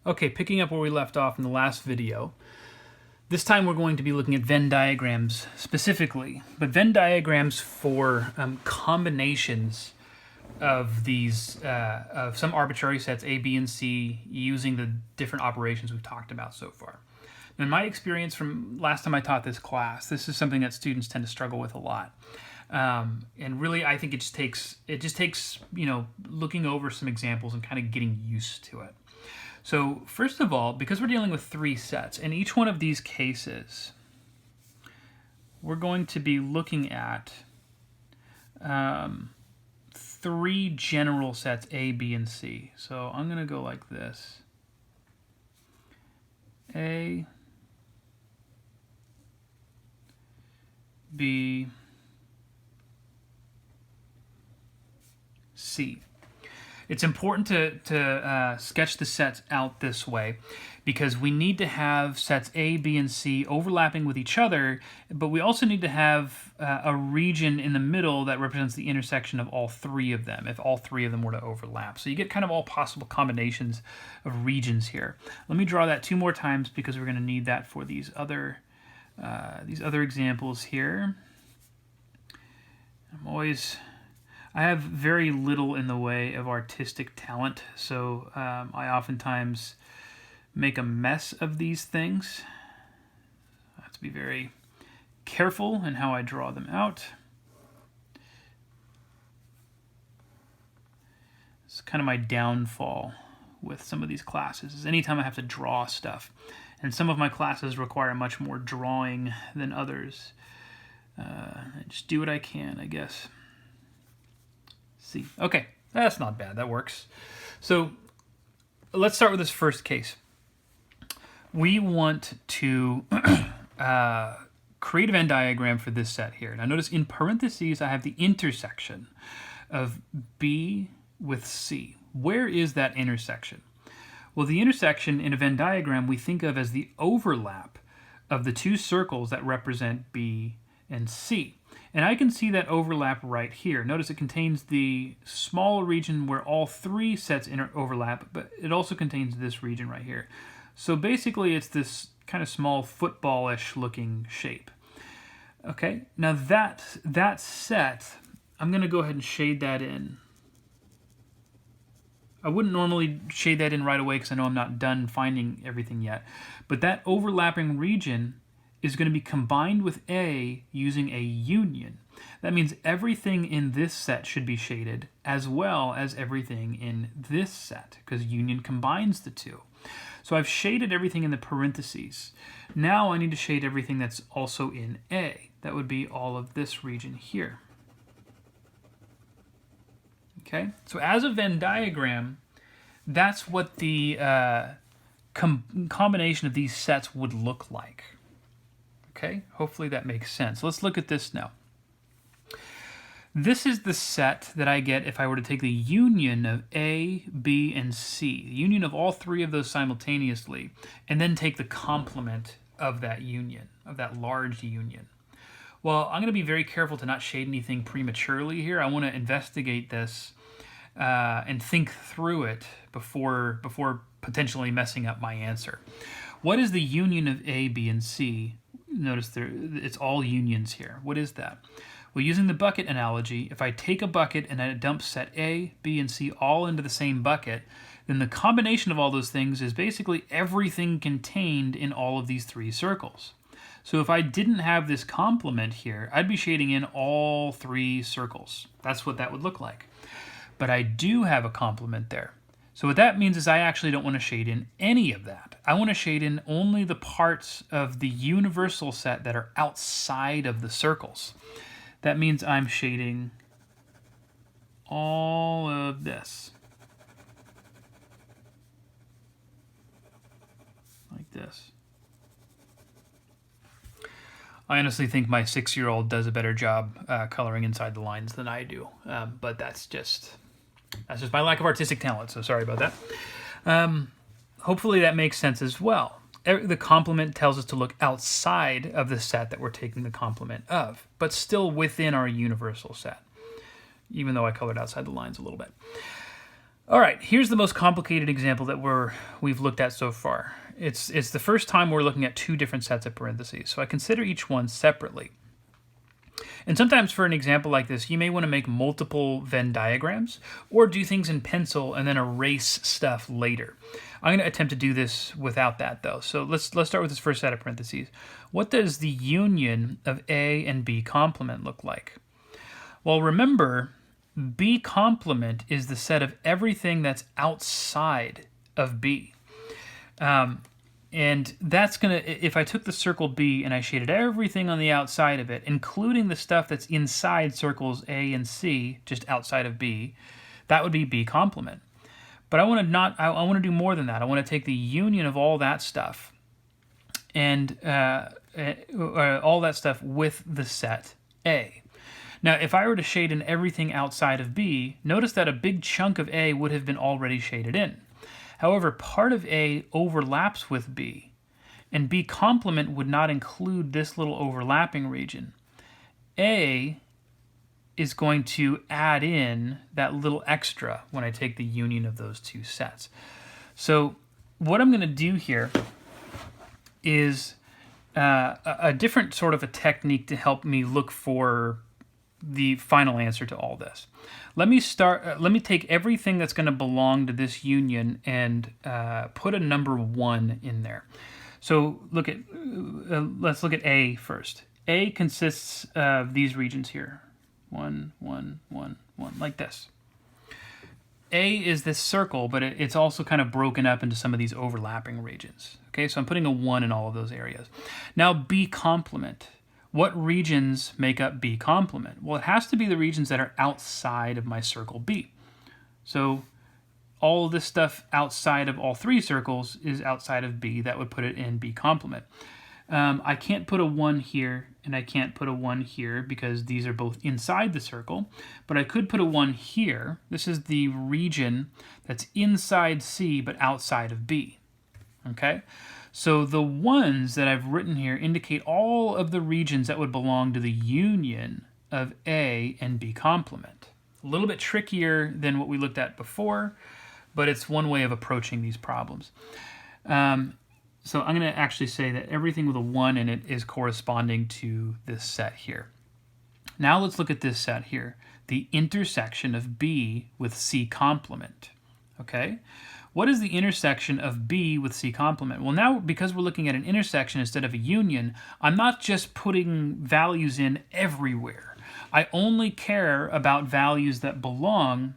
Okay, picking up where we left off in the last video. This time we're going to be looking at Venn diagrams specifically, but Venn diagrams for combinations of these of some arbitrary sets A, B, and C using the different operations we've talked about so far. Now, in my experience from last time I taught this class, this is something that students tend to struggle with a lot. And really, I think it just takes looking over some examples and kind of getting used to it. So first of all, because we're dealing with three sets, in each one of these cases, we're going to be looking at three general sets, A, B, and C. So I'm going to go like this. A, B, C. It's important to sketch the sets out this way because we need to have sets A, B, and C overlapping with each other, but we also need to have a region in the middle that represents the intersection of all three of them, if all three of them were to overlap. So you get kind of all possible combinations of regions here. Let me draw that two more times because we're going to need that for these other examples here. I have very little in the way of artistic talent, so I oftentimes make a mess of these things. I have to be very careful in how I draw them out. It's kind of my downfall with some of these classes, is anytime I have to draw stuff. And some of my classes require much more drawing than others. I just do what I can, I guess. See. Okay, that's not bad. That works. So let's start with this first case. We want to create a Venn diagram for this set here. Now notice in parentheses I have the intersection of B with C. Where is that intersection? Well, the intersection in a Venn diagram we think of as the overlap of the two circles that represent B and C. And I can see that overlap right here. Notice it contains the small region where all three sets overlap, but it also contains this region right here. So basically it's this kind of small football-ish looking shape. Okay, now that set, I'm going to go ahead and shade that in. I wouldn't normally shade that in right away because I know I'm not done finding everything yet. But that overlapping region is going to be combined with A using a union. That means everything in this set should be shaded as well as everything in this set because union combines the two. So I've shaded everything in the parentheses. Now I need to shade everything that's also in A. That would be all of this region here. Okay, so as a Venn diagram, that's what the combination of these sets would look like. Okay, hopefully that makes sense. Let's look at this now. This is the set that I get if I were to take the union of A, B, and C, the union of all three of those simultaneously, and then take the complement of that union, of that large union. Well, I'm going to be very careful to not shade anything prematurely here. I want to investigate this and think through it before potentially messing up my answer. What is the union of A, B, and C? Notice it's all unions here. What is that? Well, using the bucket analogy, if I take a bucket and I dump set A, B, and C all into the same bucket, then the combination of all those things is basically everything contained in all of these three circles. So if I didn't have this complement here, I'd be shading in all three circles. That's what that would look like. But I do have a complement there. So what that means is I actually don't want to shade in any of that. I want to shade in only the parts of the universal set that are outside of the circles. That means I'm shading all of this. Like this. I honestly think my 6-year-old does a better job coloring inside the lines than I do, but that's just my lack of artistic talent, so sorry about that. Hopefully that makes sense as well. The complement tells us to look outside of the set that we're taking the complement of, but still within our universal set, even though I colored outside the lines a little bit. All right, here's the most complicated example that we've looked at so far. It's the first time we're looking at two different sets of parentheses, so I consider each one separately. And sometimes for an example like this, you may want to make multiple Venn diagrams or do things in pencil and then erase stuff later. I'm going to attempt to do this without that though. So let's start with this first set of parentheses. What does the union of A and B complement look like? Well, remember, B complement is the set of everything that's outside of B. And that's going to, if I took the circle B and I shaded everything on the outside of it, including the stuff that's inside circles A and C, just outside of B, that would be B complement. But I want to do more than that. I want to take the union of all that stuff and all that stuff with the set A. Now, if I were to shade in everything outside of B, notice that a big chunk of A would have been already shaded in. However, part of A overlaps with B, and B complement would not include this little overlapping region. A is going to add in that little extra when I take the union of those two sets. So what I'm going to do here is a different sort of a technique to help me look for the final answer to all this. Let me take everything that's going to belong to this union and put a number 1 in there. So let's look at A first. A consists of these regions here. 1, 1, 1, 1, like this. A is this circle, but it's also kind of broken up into some of these overlapping regions. Okay, so I'm putting a 1 in all of those areas. Now B complement. What regions make up B complement? Well, it has to be the regions that are outside of my circle B. So all of this stuff outside of all three circles is outside of B. That would put it in B complement. I can't put a 1 here, and I can't put a 1 here because these are both inside the circle. But I could put a 1 here. This is the region that's inside C but outside of B. Okay? So the ones that I've written here indicate all of the regions that would belong to the union of A and B complement. A little bit trickier than what we looked at before, but it's one way of approaching these problems. So I'm going to actually say that everything with a 1 in it is corresponding to this set here. Now let's look at this set here, the intersection of B with C complement. Okay? What is the intersection of B with C complement? Well, now because we're looking at an intersection instead of a union, I'm not just putting values in everywhere. I only care about values that belong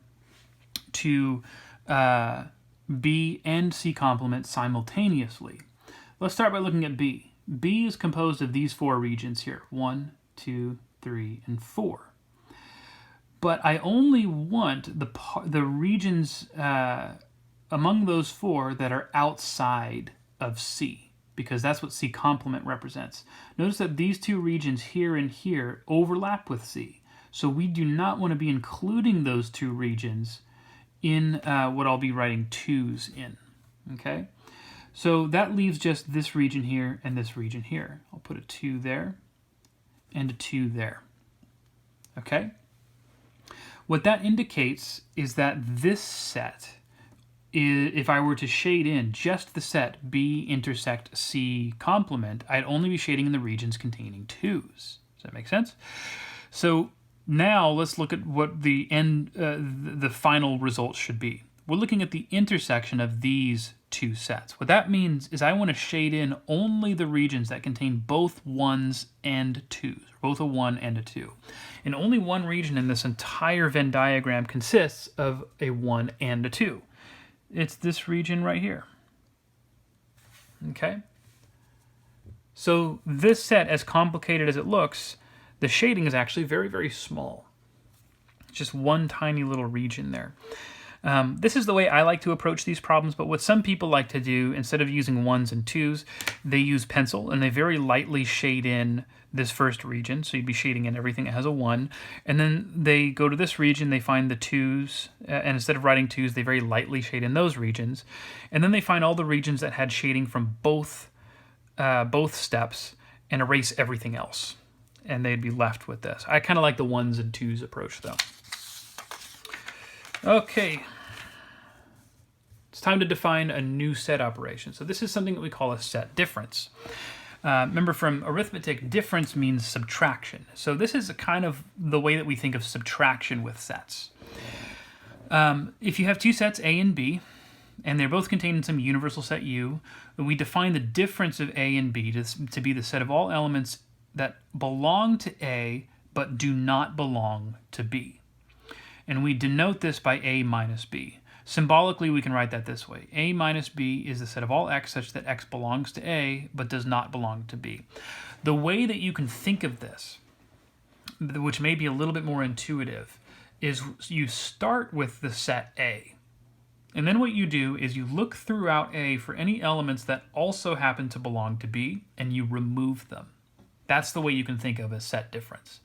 to B and C complement simultaneously. Let's start by looking at B. B is composed of these 4 regions here, 1, 2, 3, and 4. But I only want the regions among those 4 that are outside of C, because that's what C complement represents. Notice that these 2 regions here and here overlap with C. So we do not want to be including those 2 regions in what I'll be writing 2's in. Okay? So that leaves just this region here and this region here. I'll put a 2 there and a 2 there. Okay? What that indicates is that this set, if I were to shade in just the set B intersect C complement, I'd only be shading in the regions containing 2's. Does that make sense? So now let's look at what the final result should be. We're looking at the intersection of these 2 sets. What that means is I want to shade in only the regions that contain both 1's and 2's, both a 1 and a 2. And only one region in this entire Venn diagram consists of a 1 and a 2. It's this region right here. Okay? So this set, as complicated as it looks, the shading is actually very, very small. It's just one tiny little region there. This is the way I like to approach these problems, but what some people like to do, instead of using 1's and 2's, they use pencil, and they very lightly shade in this first region. So you'd be shading in everything that has a 1. And then they go to this region, they find the 2's, and instead of writing 2's, they very lightly shade in those regions. And then they find all the regions that had shading from both steps and erase everything else. And they'd be left with this. I kind of like the 1's and 2's approach, though. Okay, It's time to define a new set operation. So this is something that we call a set difference. Remember, from arithmetic, difference means subtraction. So this is kind of the way that we think of subtraction with sets. If you have two sets, A and B, and they're both contained in some universal set U, we define the difference of A and B to be the set of all elements that belong to A but do not belong to B. And we denote this by A minus B. Symbolically, we can write that this way. A minus B is the set of all x such that x belongs to A but does not belong to B. The way that you can think of this, which may be a little bit more intuitive, is you start with the set A. And then what you do is you look throughout A for any elements that also happen to belong to B, and you remove them. That's the way you can think of a set difference.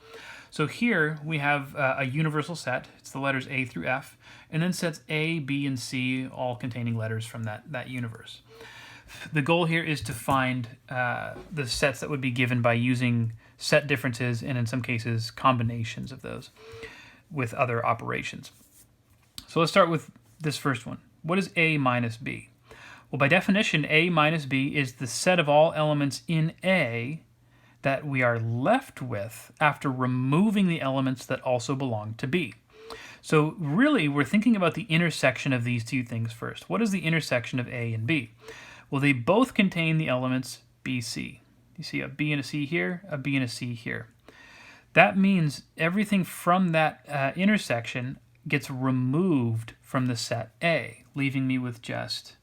So here we have a universal set. It's the letters A through F, and then sets A, B, and C, all containing letters from that universe. The goal here is to find the sets that would be given by using set differences, and in some cases combinations of those with other operations. So let's start with this first one. What is A minus B? Well, by definition, A minus B is the set of all elements in A that we are left with after removing the elements that also belong to B. So really, we're thinking about the intersection of these two things first. What is the intersection of A and B? Well, they both contain the elements B, C. You see a B and a C here, a B and a C here. That means everything from that intersection gets removed from the set A, leaving me with just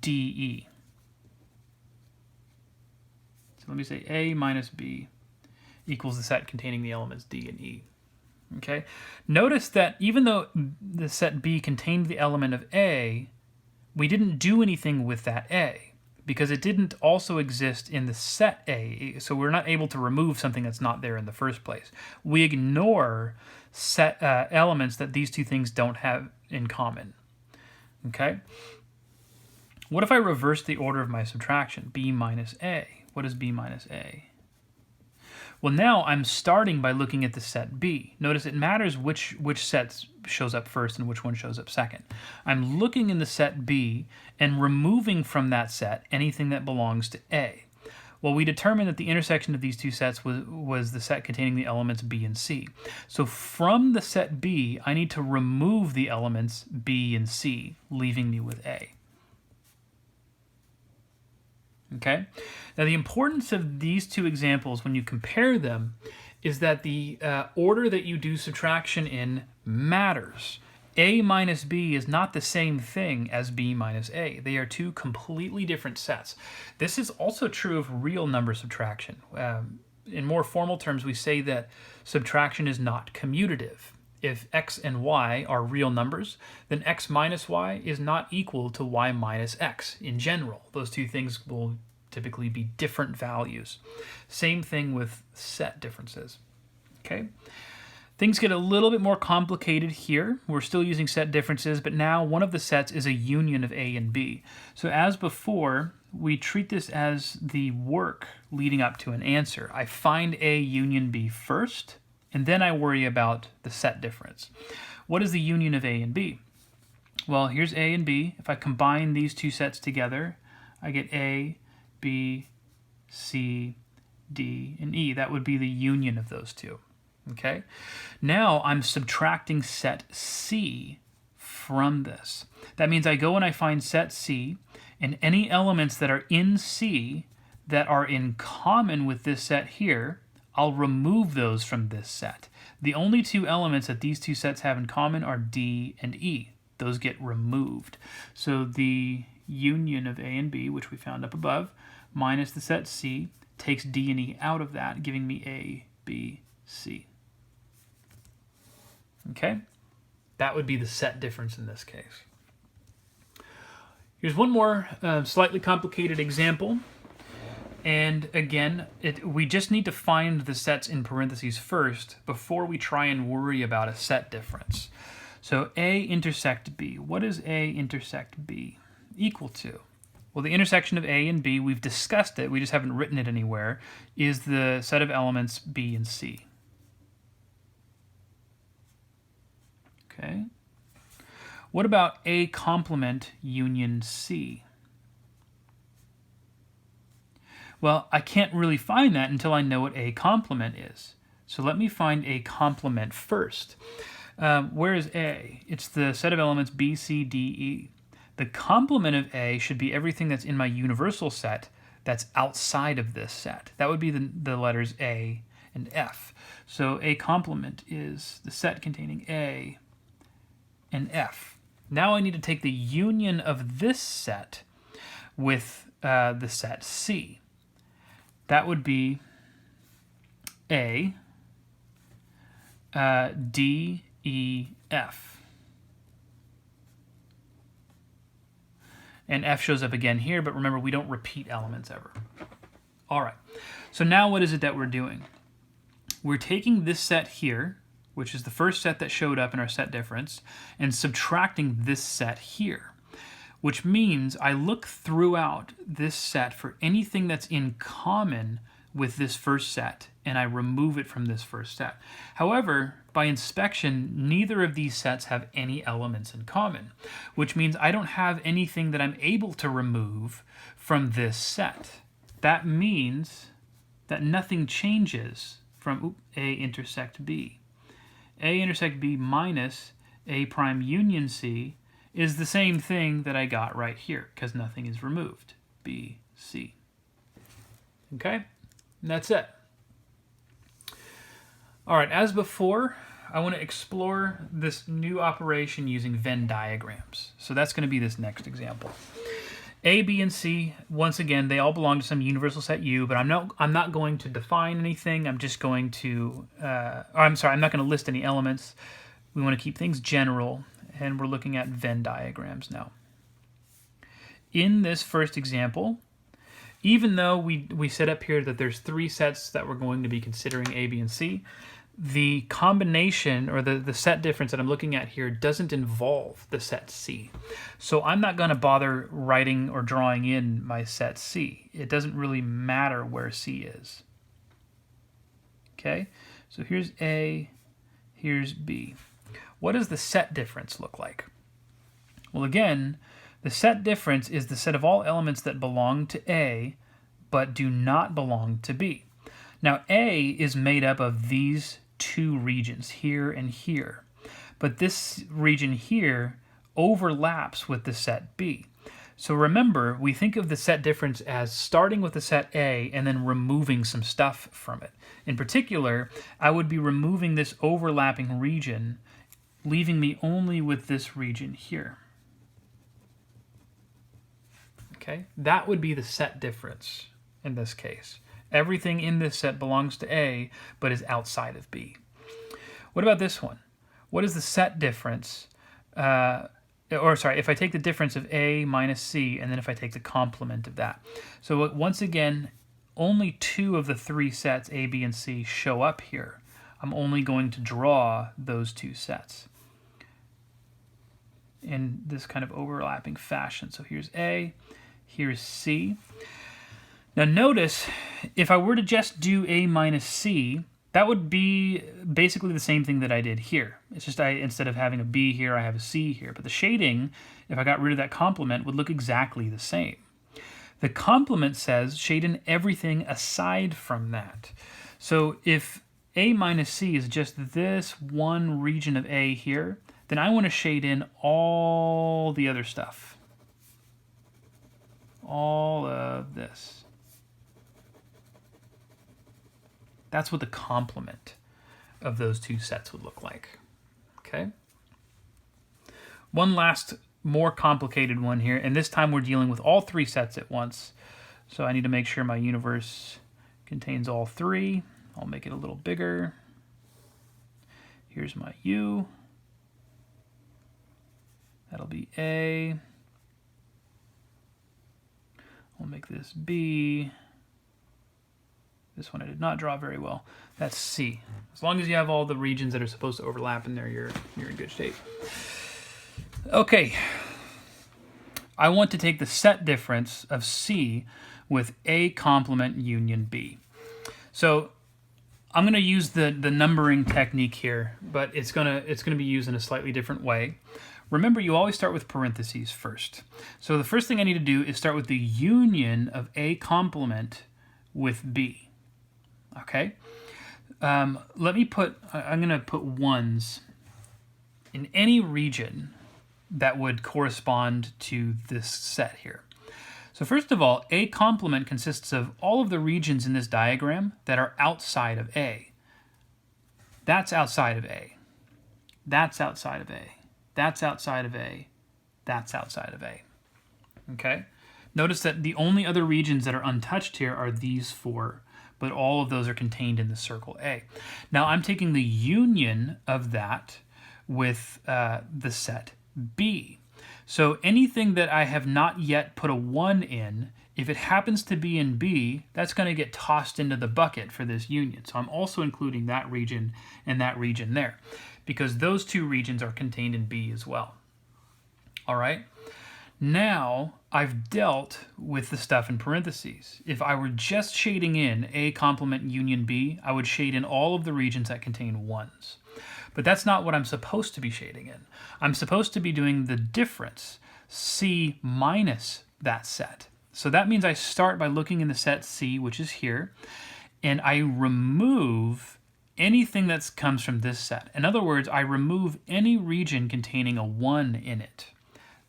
DE. So let me say A minus B equals the set containing the elements D and E. Okay. Notice that even though the set B contained the element of A, we didn't do anything with that A because it didn't also exist in the set A. So we're not able to remove something that's not there in the first place. We ignore set elements that these two things don't have in common. Okay. What if I reverse the order of my subtraction? B minus A. What is B minus A? Well, now I'm starting by looking at the set B. Notice it matters which set shows up first and which one shows up second. I'm looking in the set B and removing from that set anything that belongs to A. Well, we determined that the intersection of these two sets was the set containing the elements B and C. So from the set B, I need to remove the elements B and C, leaving me with A. Okay. Now, the importance of these two examples when you compare them is that the order that you do subtraction in matters. A minus B is not the same thing as B minus A. They are two completely different sets. This is also true of real number subtraction. In more formal terms, we say that subtraction is not commutative. If x and y are real numbers, then x minus y is not equal to y minus x in general. Those two things will typically be different values. Same thing with set differences. Okay? Things get a little bit more complicated here. We're still using set differences, but now one of the sets is a union of A and B. So as before, we treat this as the work leading up to an answer. I find A union B first, and then I worry about the set difference. What is the union of A and B? Well, here's A and B. If I combine these two sets together, I get A, B, C, D, and E. That would be the union of those two. Okay? Now I'm subtracting set C from this. That means I go and I find set C, and any elements that are in C that are in common with this set here, I'll remove those from this set. The only two elements that these two sets have in common are D and E. Those get removed. So the union of A and B, which we found up above, minus the set C, takes D and E out of that, giving me A, B, C. Okay? That would be the set difference in this case. Here's one more slightly complicated example. And again, we just need to find the sets in parentheses first before we try and worry about a set difference. So A intersect B. What is A intersect B equal to? Well, the intersection of A and B, we've discussed it, we just haven't written it anywhere, is the set of elements B and C. Okay. What about A complement union C? Well, I can't really find that until I know what A complement is. So let me find A complement first. Where is A? It's the set of elements B, C, D, E. The complement of A should be everything that's in my universal set that's outside of this set. That would be the letters A and F. So A complement is the set containing A and F. Now I need to take the union of this set with the set C. That would be A, D, E, F. And F shows up again here, but remember, we don't repeat elements ever. All right, so now what is it that we're doing? We're taking this set here, which is the first set that showed up in our set difference, and subtracting this set here, which means I look throughout this set for anything that's in common with this first set, and I remove it from this first set. However, by inspection, neither of these sets have any elements in common, which means I don't have anything that I'm able to remove from this set. That means that nothing changes from A intersect B. A intersect B minus A prime union C is the same thing that I got right here, because nothing is removed. B, C. Okay? And that's it. All right, as before, I want to explore this new operation using Venn diagrams. So that's going to be this next example. A, B, and C, once again, they all belong to some universal set U, but I'm not going to define anything. I'm just going to, I'm not going to list any elements. We want to keep things general, and we're looking at Venn diagrams now. In this first example, even though we set up here that there's three sets that we're going to be considering A, B, and C, the combination or the set difference that I'm looking at here doesn't involve the set C. So I'm not going to bother writing or drawing in my set C. It doesn't really matter where C is. Okay, so here's A, here's B. What does the set difference look like? Well, again, the set difference is the set of all elements that belong to A but do not belong to B. Now, A is made up of these two regions, here and here. But this region here overlaps with the set B. So remember, we think of the set difference as starting with the set A and then removing some stuff from it. In particular, I would be removing this overlapping region, leaving me only with this region here. Okay, that would be the set difference in this case. Everything in this set belongs to A, but is outside of B. What about this one? What is the set difference? If I take the difference of A minus C, and then if I take the complement of that. So once again, only two of the three sets, A, B, and C, show up here. I'm only going to draw those two sets in this kind of overlapping fashion. So here's A, here's C. Now notice, if I were to just do A minus C, that would be basically the same thing that I did here. It's just instead of having a B here, I have a C here. But the shading, if I got rid of that complement, would look exactly the same. The complement says shade in everything aside from that. So if A minus C is just this one region of A here, then I want to shade in all the other stuff. All of this. That's what the complement of those two sets would look like. Okay? One last, more complicated one here, and this time we're dealing with all three sets at once. So I need to make sure my universe contains all three. I'll make it a little bigger. Here's my U. That'll be A. I'll make this B. This one I did not draw very well. That's C. As long as you have all the regions that are supposed to overlap in there, you're in good shape. Okay. I want to take the set difference of C with A complement union B. So I'm going to use the numbering technique here, but it's going to be used in a slightly different way. remember you always start with parentheses first. So the first thing I need to do is start with the union of A complement with B. Okay? I'm going to put ones in any region that would correspond to this set here. So first of all, A complement consists of all of the regions in this diagram that are outside of A. That's outside of A. That's outside of A. That's outside of A. That's outside of A. Okay? Notice that the only other regions that are untouched here are these four, but all of those are contained in the circle A. Now I'm taking the union of that with the set B. So anything that I have not yet put a 1 in, if it happens to be in B, that's going to get tossed into the bucket for this union. So I'm also including that region and that region there, because those two regions are contained in B as well. All right? Now I've dealt with the stuff in parentheses. If I were just shading in A complement union B, I would shade in all of the regions that contain 1s. But that's not what I'm supposed to be shading in. I'm supposed to be doing the difference, C minus that set. So that means I start by looking in the set C, which is here, and I remove anything that comes from this set. In other words, I remove any region containing a 1 in it.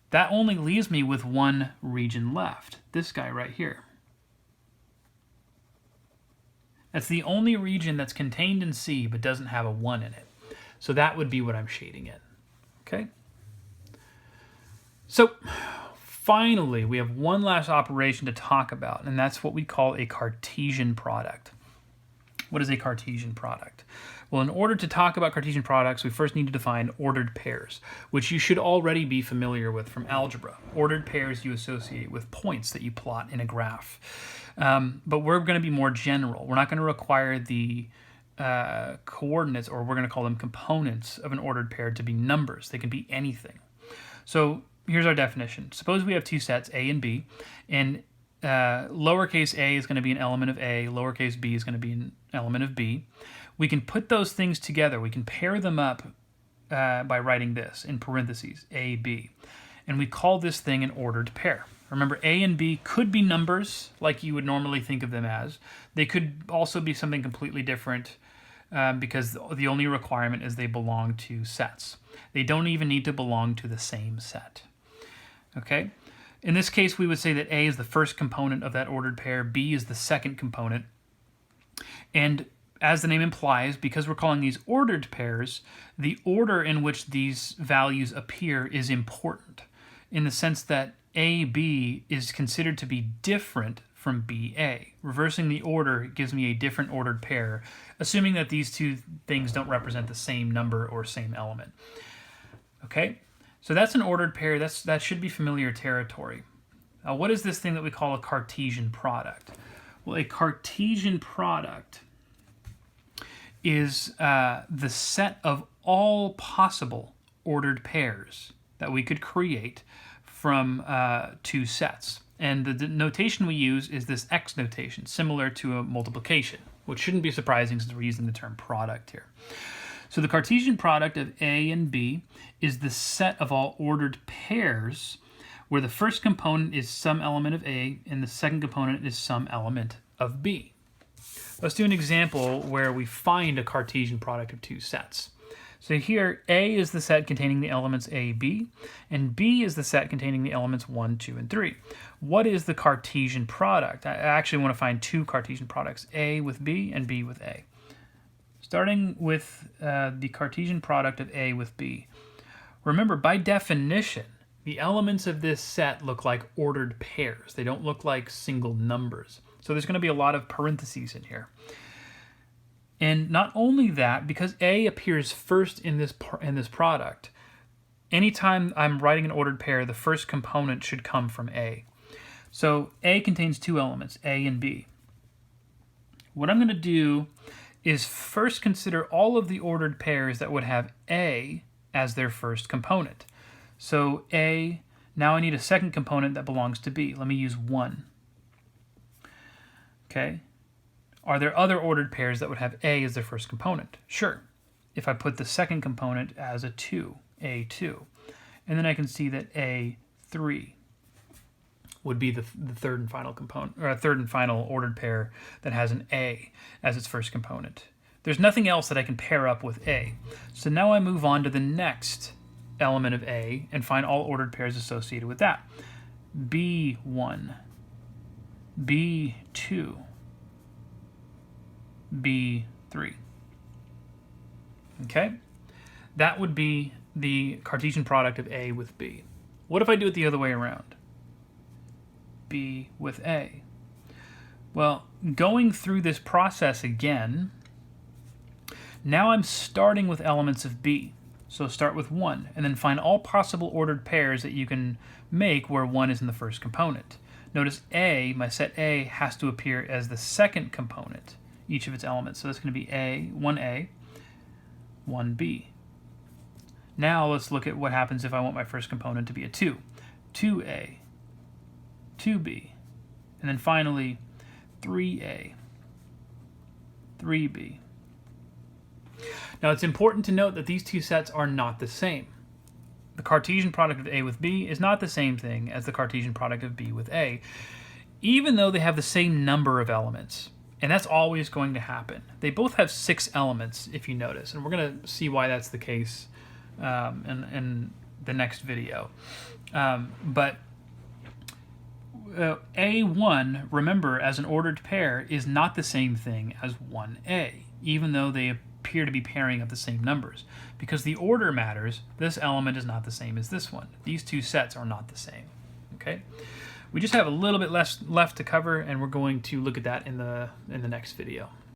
That only leaves me with one region left, this guy right here. That's the only region that's contained in C but doesn't have a 1 in it. So that would be what I'm shading in. Okay? So finally, we have one last operation to talk about, and that's what we call a Cartesian product. What is a Cartesian product? Well, in order to talk about Cartesian products, we first need to define ordered pairs, which you should already be familiar with from algebra. Ordered pairs you associate with points that you plot in a graph. But we're going to be more general. We're not going to require the coordinates, or we're going to call them components of an ordered pair, to be numbers. They can be anything. So here's our definition. Suppose we have two sets, A and B, and lowercase a is going to be an element of A, lowercase b is going to be an element of B. We can put those things together. We can pair them up by writing this in parentheses, A, B. And we call this thing an ordered pair. Remember, A and B could be numbers, like you would normally think of them as. They could also be something completely different, because the only requirement is they belong to sets. They don't even need to belong to the same set. Okay? In this case, we would say that A is the first component of that ordered pair, B is the second component. And as the name implies, because we're calling these ordered pairs, the order in which these values appear is important, in the sense that AB is considered to be different from BA. Reversing the order gives me a different ordered pair, assuming that these two things don't represent the same number or same element. Okay, so that's an ordered pair. That should be familiar territory. What is this thing that we call a Cartesian product? Well, a Cartesian product is the set of all possible ordered pairs that we could create from two sets. And the notation we use is this X notation, similar to a multiplication, which shouldn't be surprising since we're using the term product here. So the Cartesian product of A and B is the set of all ordered pairs where the first component is some element of A and the second component is some element of B. Let's do an example where we find a Cartesian product of two sets. So here, A is the set containing the elements A, B, and B is the set containing the elements 1, 2, and 3. What is the Cartesian product? I actually want to find two Cartesian products, A with B and B with A. Starting with the Cartesian product of A with B. Remember, by definition, the elements of this set look like ordered pairs. They don't look like single numbers. So there's going to be a lot of parentheses in here. And not only that, because A appears first in this product, anytime I'm writing an ordered pair, the first component should come from A. So A contains two elements, A and B. What I'm going to do is first consider all of the ordered pairs that would have A as their first component. So A, now I need a second component that belongs to B. Let me use 1. Okay. Are there other ordered pairs that would have A as their first component? Sure. If I put the second component as a 2, A2. And then I can see that A3 would be the third and final component, or a third and final ordered pair that has an A as its first component. There's nothing else that I can pair up with A. So now I move on to the next element of A and find all ordered pairs associated with that. B1, B2, B3. Okay? That would be the Cartesian product of A with B. What if I do it the other way around? B with A. Well, going through this process again, now I'm starting with elements of B. So start with 1, and then find all possible ordered pairs that you can make where 1 is in the first component. Notice A, my set A, has to appear as the second component, each of its elements. So that's going to be A, 1A, 1B. Now let's look at what happens if I want my first component to be a 2. 2A, 2B, and then finally 3A, 3B. Now it's important to note that these two sets are not the same. The Cartesian product of A with B is not the same thing as the Cartesian product of B with A, even though they have the same number of elements. And that's always going to happen. They both have 6 elements, if you notice, and we're going to see why that's the case in the next video. But A1, remember, as an ordered pair, is not the same thing as 1A, even though they appear to be pairing of the same numbers. Because the order matters, this element is not the same as this one. These two sets are not the same. Okay? We just have a little bit less left to cover, and we're going to look at that in the next video.